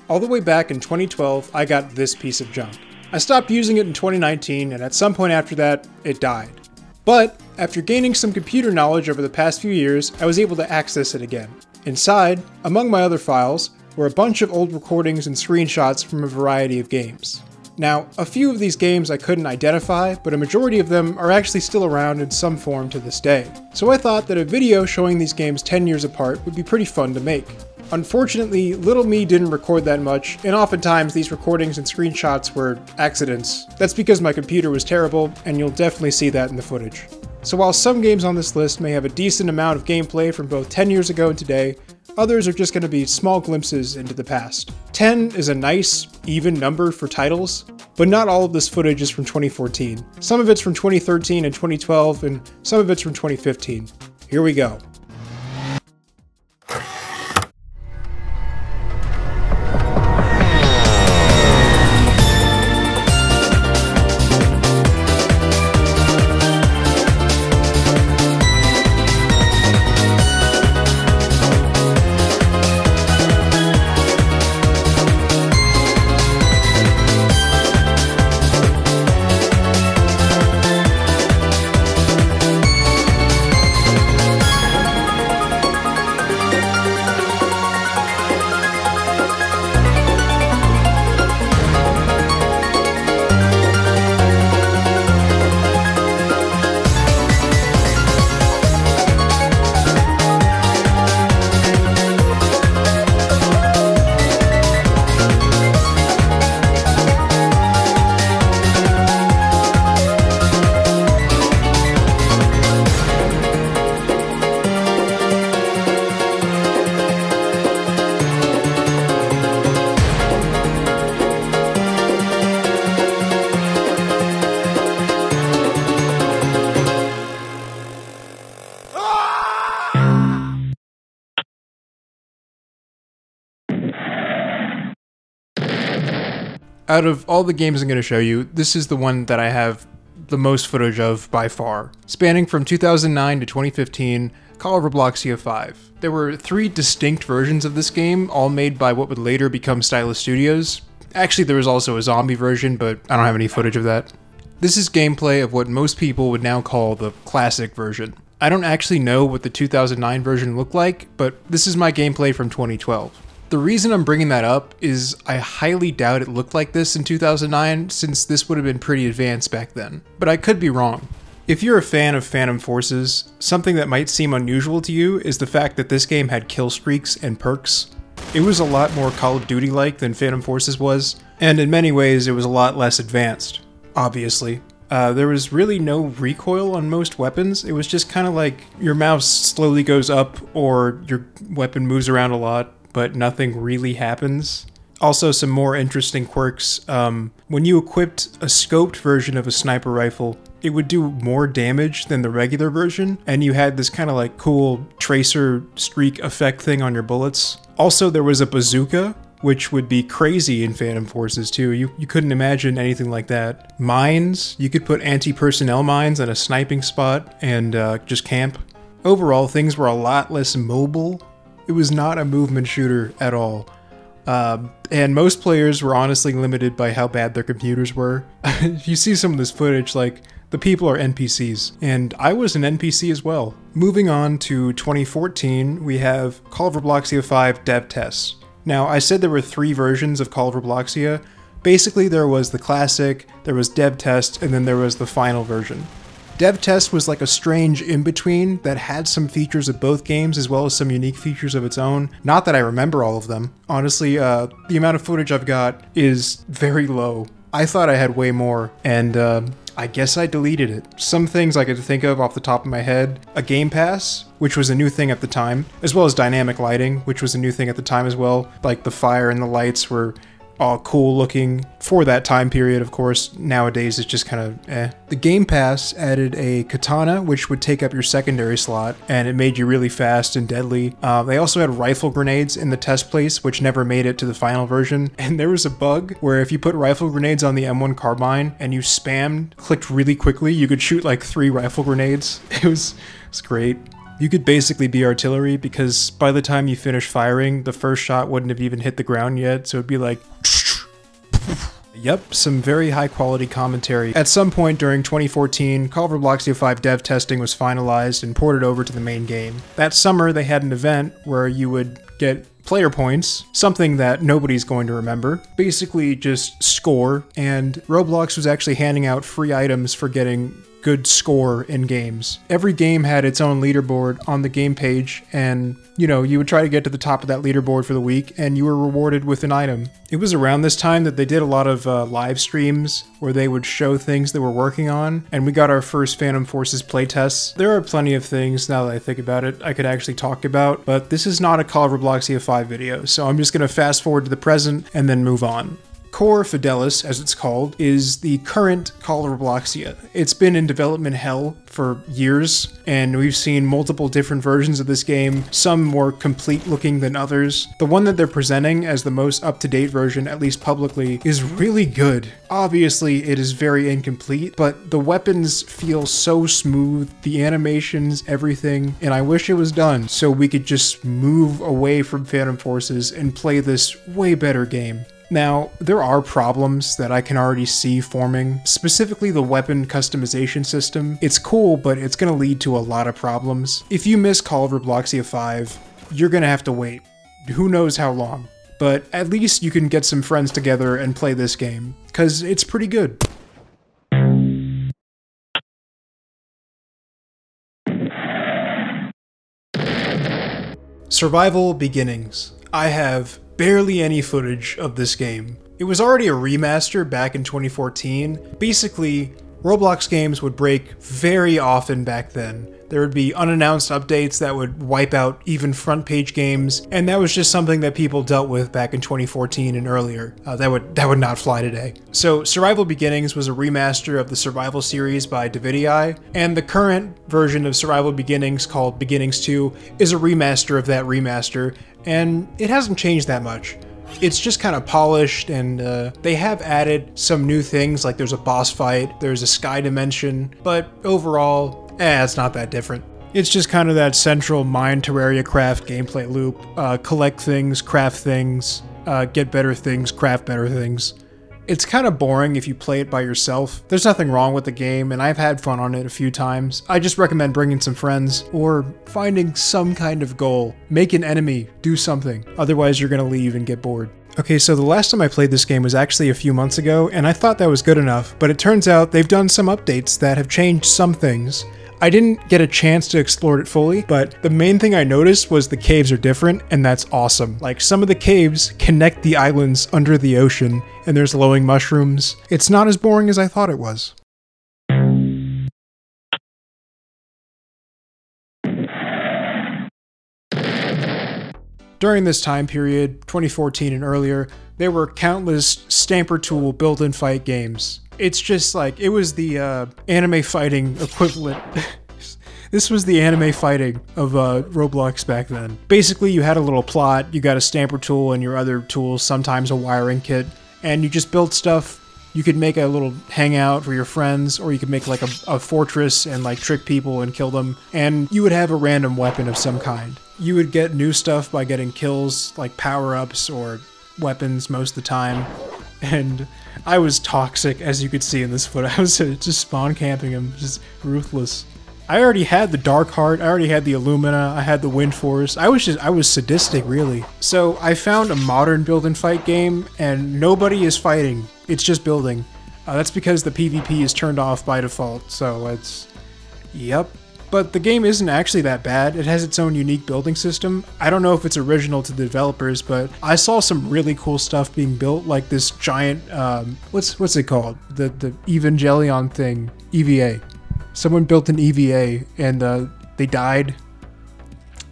All the way back in 2012, I got this piece of junk. I stopped using it in 2019, and at some point after that, it died. But after gaining some computer knowledge over the past few years, I was able to access it again. Inside, among my other files, were a bunch of old recordings and screenshots from a variety of games. Now, a few of these games I couldn't identify, but a majority of them are actually still around in some form to this day. So I thought that a video showing these games 10 years apart would be pretty fun to make. Unfortunately, little me didn't record that much, and oftentimes these recordings and screenshots were accidents. That's because my computer was terrible, and you'll definitely see that in the footage. So while some games on this list may have a decent amount of gameplay from both 10 years ago and today, others are just going to be small glimpses into the past. 10 is a nice, even number for titles, but not all of this footage is from 2014. Some of it's from 2013 and 2012, and some of it's from 2015. Here we go. Out of all the games I'm going to show you, this is the one that I have the most footage of by far. Spanning from 2009 to 2015, Call of Robloxia 5. There were 3 distinct versions of this game, all made by what would later become Stylus Studios. Actually, there was also a zombie version, but I don't have any footage of that. This is gameplay of what most people would now call the classic version. I don't actually know what the 2009 version looked like, but this is my gameplay from 2012. The reason I'm bringing that up is I highly doubt it looked like this in 2009, since this would have been pretty advanced back then. But I could be wrong. If you're a fan of Phantom Forces, something that might seem unusual to you is the fact that this game had kill streaks and perks. It was a lot more Call of Duty-like than Phantom Forces was, and in many ways it was a lot less advanced, obviously. There was really no recoil on most weapons. It was just kind of like your mouse slowly goes up or your weapon moves around a lot, but nothing really happens. Also, some more interesting quirks. When you equipped a scoped version of a sniper rifle, it would do more damage than the regular version, and you had this kind of like cool tracer streak effect thing on your bullets. Also, there was a bazooka, which would be crazy in Phantom Forces too. You couldn't imagine anything like that. Mines, you could put anti-personnel mines at a sniping spot and just camp. Overall, things were a lot less mobile. It was not a movement shooter at all. And most players were honestly limited by how bad their computers were. You see some of this footage, like, the people are NPCs, and I was an NPC as well. Moving on to 2014, we have Call of Robloxia 5 dev tests. Now, I said there were 3 versions of Call of Robloxia. Basically, there was the classic, there was dev test, and then there was the final version. Dev test was like a strange in-between that had some features of both games as well as some unique features of its own. Not that I remember all of them. Honestly, the amount of footage I've got is very low. I thought I had way more, and I guess I deleted it. Some things I could think of off the top of my head: a game pass, which was a new thing at the time, as well as dynamic lighting, which was a new thing at the time as well. Like the fire and the lights were all cool looking for that time period, of course. Nowadays it's just kind of eh. The Game Pass added a katana, which would take up your secondary slot, and it made you really fast and deadly. They also had rifle grenades in the test place, which never made it to the final version. And there was a bug where if you put rifle grenades on the M1 carbine and you clicked really quickly, you could shoot like 3 rifle grenades. It was great. You could basically be artillery because by the time you finish firing, the first shot wouldn't have even hit the ground yet, so it'd be like... Yep, some very high quality commentary. At some point during 2014, Call of Robloxia 5 dev testing was finalized and ported over to the main game. That summer, they had an event where you would get player points, something that nobody's going to remember. Basically just score, and Roblox was actually handing out free items for getting good score in games. Every game had its own leaderboard on the game page, and you know, you would try to get to the top of that leaderboard for the week and you were rewarded with an item. It was around this time that they did a lot of live streams where they would show things they were working on, and we got our first Phantom Forces playtests. There are plenty of things, now that I think about it, I could actually talk about, but this is not a Call of Robloxia 5 video, so I'm just gonna fast forward to the present and then move on. Core Fidelis, as it's called, is the current Call of Robloxia. It's been in development hell for years, and we've seen multiple different versions of this game, some more complete looking than others. The one that they're presenting as the most up-to-date version, at least publicly, is really good. Obviously, it is very incomplete, but the weapons feel so smooth, the animations, everything, and I wish it was done so we could just move away from Phantom Forces and play this way better game. Now, there are problems that I can already see forming, specifically the weapon customization system. It's cool, but it's going to lead to a lot of problems. If you miss Call of Robloxia 5, you're going to have to wait. Who knows how long. But at least you can get some friends together and play this game, because it's pretty good. Survival Beginnings. I have barely any footage of this game. It was already a remaster back in 2014. Basically, Roblox games would break very often back then. There would be unannounced updates that would wipe out even front page games, and that was just something that people dealt with back in 2014 and earlier. That would not fly today. So Survival Beginnings was a remaster of the Survival series by Davidii, and the current version of Survival Beginnings, called Beginnings 2, is a remaster of that remaster, and it hasn't changed that much. It's just kind of polished, and they have added some new things, like there's a boss fight, there's a sky dimension, but overall, it's not that different. It's just kind of that central mine Terraria craft gameplay loop. Collect things, craft things, get better things, craft better things. It's kind of boring if you play it by yourself. There's nothing wrong with the game, and I've had fun on it a few times. I just recommend bringing some friends, or finding some kind of goal. Make an enemy, do something. Otherwise you're gonna leave and get bored. Okay, so the last time I played this game was actually a few months ago, and I thought that was good enough, but it turns out they've done some updates that have changed some things. I didn't get a chance to explore it fully, but the main thing I noticed was the caves are different, and that's awesome. Like, some of the caves connect the islands under the ocean, and there's glowing mushrooms. It's not as boring as I thought it was. During this time period, 2014 and earlier, there were countless Stamper Tool build-and fight games. It's just like, it was the anime fighting equivalent. This was the anime fighting of Roblox back then. Basically, you had a little plot, you got a Stamper Tool and your other tools, sometimes a wiring kit, and you just built stuff. You could make a little hangout for your friends, or you could make like a fortress and like trick people and kill them, and you would have a random weapon of some kind. You would get new stuff by getting kills, like power-ups or weapons most of the time, and I was toxic, as you could see in this footage. I was just spawn camping him, just ruthless. I already had the Dark Heart, I already had the Illumina, I had the Wind Force. I was sadistic, really. So I found a modern build and fight game, and nobody is fighting. It's just building. That's because the PvP is turned off by default, so it's... Yep. But the game isn't actually that bad. It has its own unique building system. I don't know if it's original to the developers, but I saw some really cool stuff being built, like this giant, what's it called? The Evangelion thing, EVA. Someone built an EVA and they died.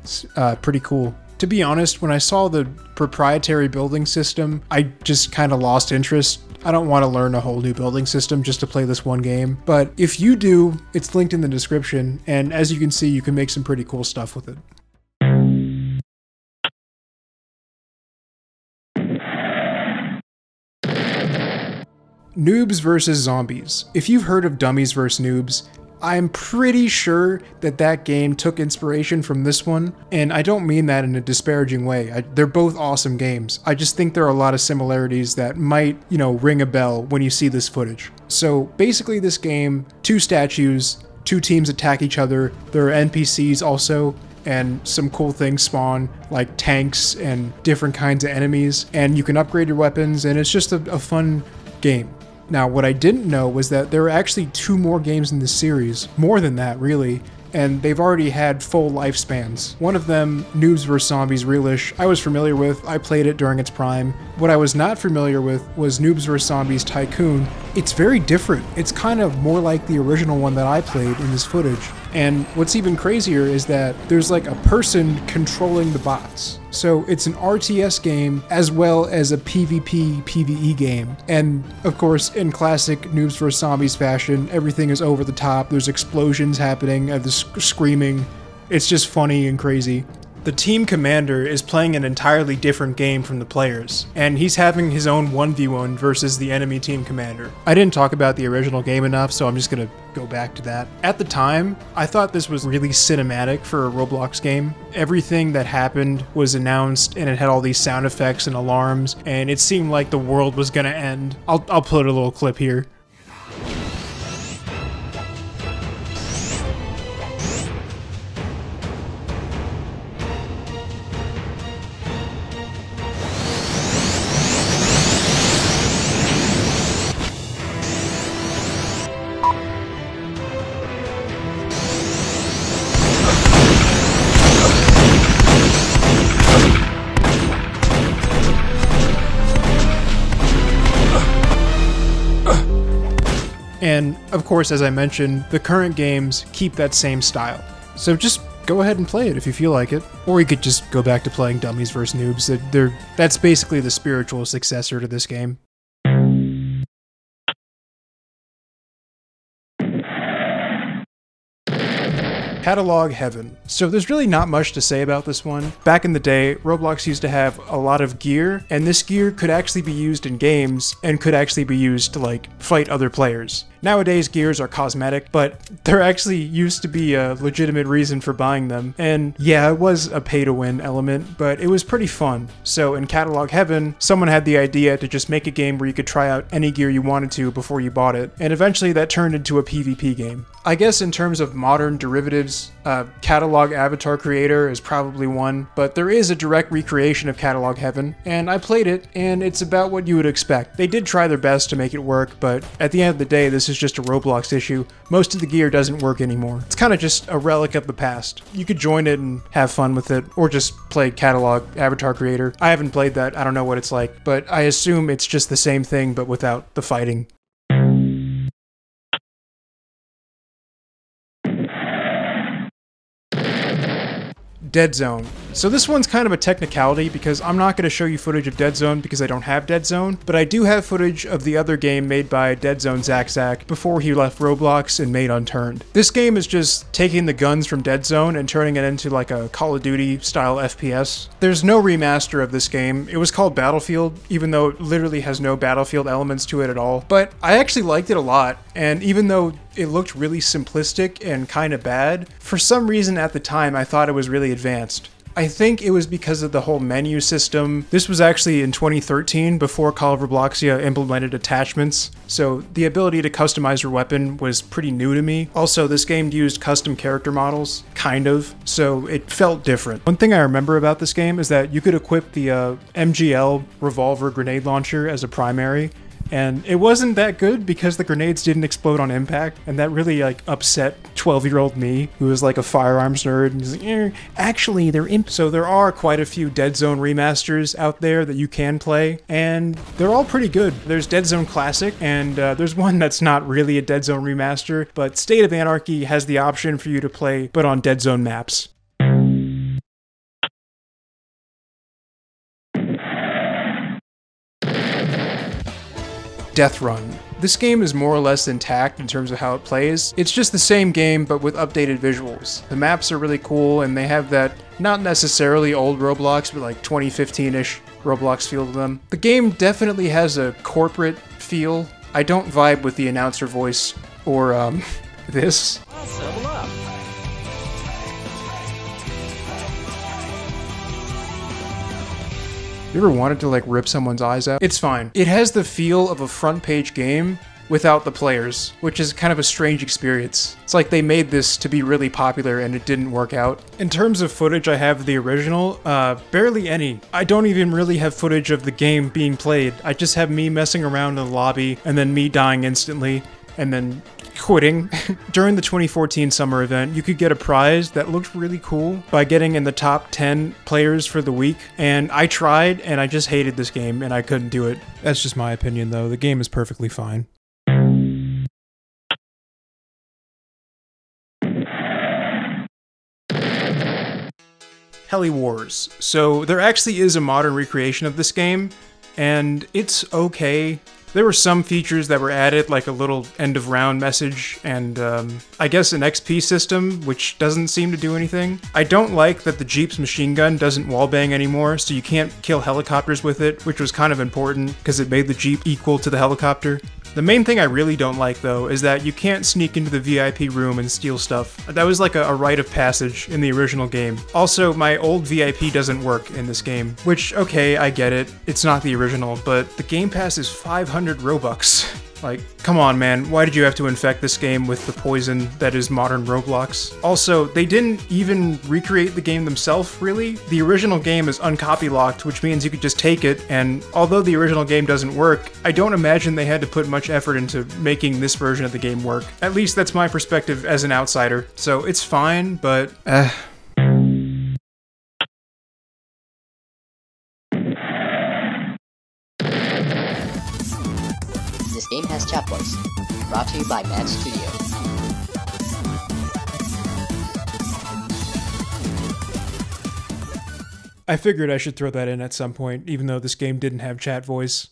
It's pretty cool. To be honest, when I saw the proprietary building system, I just kind of lost interest. I don't want to learn a whole new building system just to play this one game, but if you do, it's linked in the description, and as you can see, you can make some pretty cool stuff with it. Noobs vs. Zombies. If you've heard of Dummies vs. Noobs, I'm pretty sure that that game took inspiration from this one, and I don't mean that in a disparaging way. They're both awesome games. I just think there are a lot of similarities that might, ring a bell when you see this footage. So basically this game, 2 statues, 2 teams attack each other. There are NPCs also, and some cool things spawn, like tanks and different kinds of enemies, and you can upgrade your weapons, and it's just a fun game. Now, what I didn't know was that there are actually 2 more games in this series, more than that really, and they've already had full lifespans. One of them, Noobs vs Zombies Realish, I was familiar with. I played it during its prime. What I was not familiar with was Noobs vs Zombies Tycoon. It's very different. It's kind of more like the original one that I played in this footage. And what's even crazier is that there's like a person controlling the bots. So it's an RTS game as well as a PvP PvE game. And of course, in classic Noobs vs Zombies fashion, everything is over the top. There's explosions happening, the screaming. It's just funny and crazy. The team commander is playing an entirely different game from the players, and he's having his own 1v1 versus the enemy team commander. I didn't talk about the original game enough, so I'm just gonna go back to that. At the time, I thought this was really cinematic for a Roblox game. Everything that happened was announced, and it had all these sound effects and alarms, and it seemed like the world was gonna end. I'll put a little clip here. And of course, as I mentioned, the current games keep that same style. So just go ahead and play it if you feel like it. Or you could just go back to playing Dummies vs Noobs. That's basically the spiritual successor to this game. Catalog Heaven. So there's really not much to say about this one. Back in the day, Roblox used to have a lot of gear, and this gear could actually be used in games and could actually be used to fight other players. Nowadays, gears are cosmetic, but there actually used to be a legitimate reason for buying them. And yeah, it was a pay-to-win element, but it was pretty fun. So in Catalog Heaven, someone had the idea to just make a game where you could try out any gear you wanted to before you bought it, and eventually that turned into a PvP game. I guess in terms of modern derivatives, Catalog Avatar Creator is probably one, but there is a direct recreation of Catalog Heaven, and I played it, and it's about what you would expect. They did try their best to make it work, but at the end of the day, this is just a Roblox issue. Most of the gear doesn't work anymore. It's kind of just a relic of the past. You could join it and have fun with it, or just play Catalog Avatar Creator. I haven't played that, I don't know what it's like, but I assume it's just the same thing, but without the fighting. Dead Zone. So this one's kind of a technicality because I'm not going to show you footage of Dead Zone because I don't have Dead Zone, but I do have footage of the other game made by Dead Zone Zach before he left Roblox and made Unturned. This game is just taking the guns from Dead Zone and turning it into like a Call of Duty style FPS. There's no remaster of this game. It was called Battlefield, even though it literally has no Battlefield elements to it at all. But I actually liked it a lot, and even though it looked really simplistic and kind of bad, for some reason at the time I thought it was really advanced. I think it was because of the whole menu system. This was actually in 2013, before Call of Robloxia implemented attachments, so the ability to customize your weapon was pretty new to me. Also, this game used custom character models, kind of, so it felt different. One thing I remember about this game is that you could equip the MGL revolver grenade launcher as a primary, and it wasn't that good because the grenades didn't explode on impact, and that really upset 12-year-old me, who was like a firearms nerd, and was like, actually they're imp. So there are quite a few Dead Zone remasters out there that you can play, and they're all pretty good. There's Dead Zone Classic, and there's one that's not really a Dead Zone remaster, but State of Anarchy has the option for you to play, but on Dead Zone maps. Death Run. This game is more or less intact in terms of how it plays. It's just the same game, but with updated visuals. The maps are really cool, and they have that not necessarily old Roblox, but like 2015-ish Roblox feel to them. The game definitely has a corporate feel. I don't vibe with the announcer voice or this. Level up. You ever wanted to like rip someone's eyes out? It's fine. It has the feel of a front page game without the players, which is kind of a strange experience. It's like they made this to be really popular and it didn't work out. In terms of footage, I have the original, barely any. I don't even really have footage of the game being played. I just have me messing around in the lobby and then me dying instantly and then quitting. During the 2014 summer event, you could get a prize that looked really cool by getting in the top 10 players for the week, and I tried and I just hated this game and I couldn't do it. That's just my opinion though. The game is perfectly fine. Heli Wars. So there actually is a modern recreation of this game, and it's okay. There were some features that were added, like a little end-of-round message, and I guess an XP system, which doesn't seem to do anything. I don't like that the Jeep's machine gun doesn't wallbang anymore, so you can't kill helicopters with it, which was kind of important, because it made the Jeep equal to the helicopter. The main thing I really don't like, though, is that you can't sneak into the VIP room and steal stuff. That was like a rite of passage in the original game. Also, my old VIP doesn't work in this game, which, okay, I get it. It's not the original, but the Game Pass is 500 Robux. Like, come on, man, why did you have to infect this game with the poison that is modern Roblox? Also, they didn't even recreate the game themselves, really. The original game is uncopy locked, which means you could just take it, and although the original game doesn't work, I don't imagine they had to put much effort into making this version of the game work. At least that's my perspective as an outsider. So it's fine, but This game has chat voice. Brought to you by Mad Studio. I figured I should throw that in at some point, even though this game didn't have chat voice.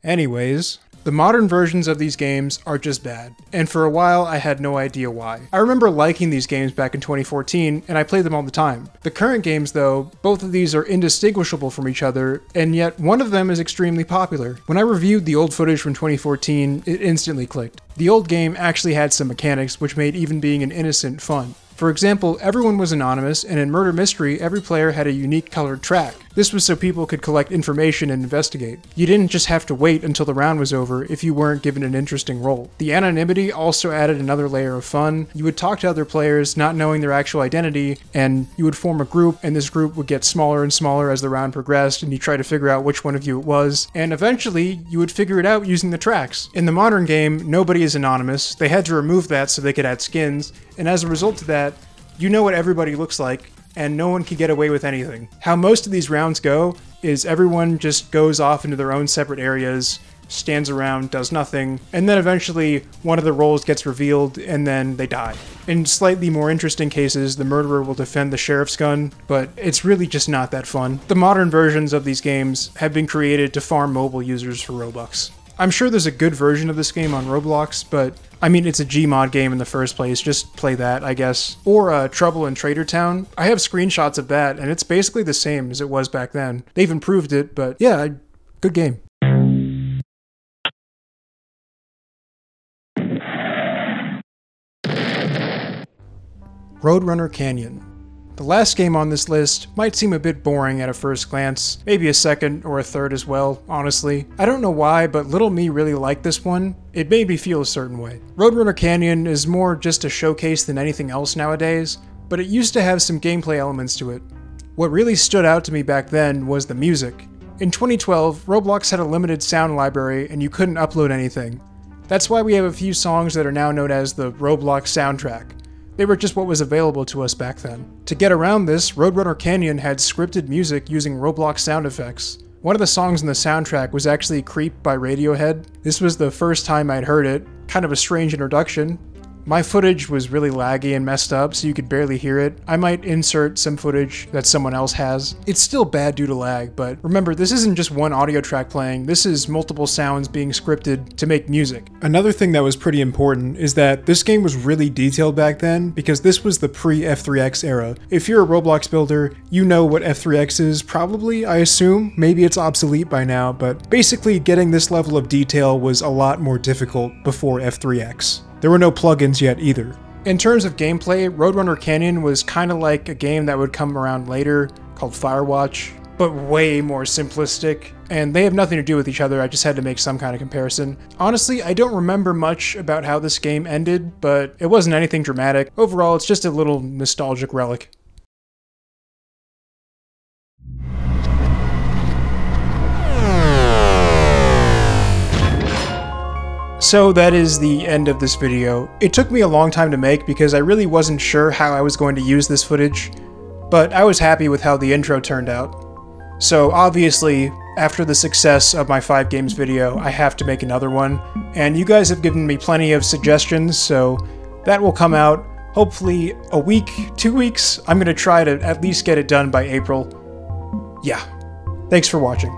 Anyways, the modern versions of these games are just bad, and for a while I had no idea why. I remember liking these games back in 2014, and I played them all the time. The current games though, both of these are indistinguishable from each other, and yet one of them is extremely popular. When I reviewed the old footage from 2014, it instantly clicked. The old game actually had some mechanics which made even being an innocent fun. For example, everyone was anonymous, and in Murder Mystery, every player had a unique colored track. This was so people could collect information and investigate. You didn't just have to wait until the round was over if you weren't given an interesting role. The anonymity also added another layer of fun. You would talk to other players, not knowing their actual identity, and you would form a group, and this group would get smaller and smaller as the round progressed, and you try to figure out which one of you it was, and eventually, you would figure it out using the tracks. In the modern game, nobody is anonymous. They had to remove that so they could add skins, and as a result of that, you know what everybody looks like, and no one can get away with anything. How most of these rounds go is everyone just goes off into their own separate areas, stands around, does nothing, and then eventually one of the roles gets revealed and then they die. In slightly more interesting cases, the murderer will defend the sheriff's gun, but it's really just not that fun. The modern versions of these games have been created to farm mobile users for Robux. I'm sure there's a good version of this game on Roblox, but I mean, it's a Gmod game in the first place, just play that, I guess. Or Trouble in Trader Town. I have screenshots of that, and it's basically the same as it was back then. They've improved it, but yeah, good game. Roadrunner Canyon. The last game on this list might seem a bit boring at a first glance, maybe a second or a third as well, honestly. I don't know why, but little me really liked this one. It made me feel a certain way. Roadrunner Canyon is more just a showcase than anything else nowadays, but it used to have some gameplay elements to it. What really stood out to me back then was the music. In 2012, Roblox had a limited sound library and you couldn't upload anything. That's why we have a few songs that are now known as the Roblox soundtrack. They were just what was available to us back then. To get around this, Roadrunner Canyon had scripted music using Roblox sound effects. One of the songs in the soundtrack was actually Creep by Radiohead. This was the first time I'd heard it, kind of a strange introduction. My footage was really laggy and messed up, so you could barely hear it. I might insert some footage that someone else has. It's still bad due to lag, but remember, this isn't just one audio track playing, this is multiple sounds being scripted to make music. Another thing that was pretty important is that this game was really detailed back then, because this was the pre-F3X era. If you're a Roblox builder, you know what F3X is, probably, I assume. Maybe it's obsolete by now, but basically getting this level of detail was a lot more difficult before F3X. There were no plugins yet either. In terms of gameplay, Roadrunner Canyon was kind of like a game that would come around later called Firewatch, but way more simplistic, and they have nothing to do with each other. I just had to make some kind of comparison. Honestly, I don't remember much about how this game ended, but it wasn't anything dramatic. Overall, it's just a little nostalgic relic. So that is the end of this video. It took me a long time to make because I really wasn't sure how I was going to use this footage, but I was happy with how the intro turned out. So obviously, after the success of my 5 games video, I have to make another one, and you guys have given me plenty of suggestions, so that will come out hopefully a week, 2 weeks. I'm going to try to at least get it done by April. Yeah. Thanks for watching.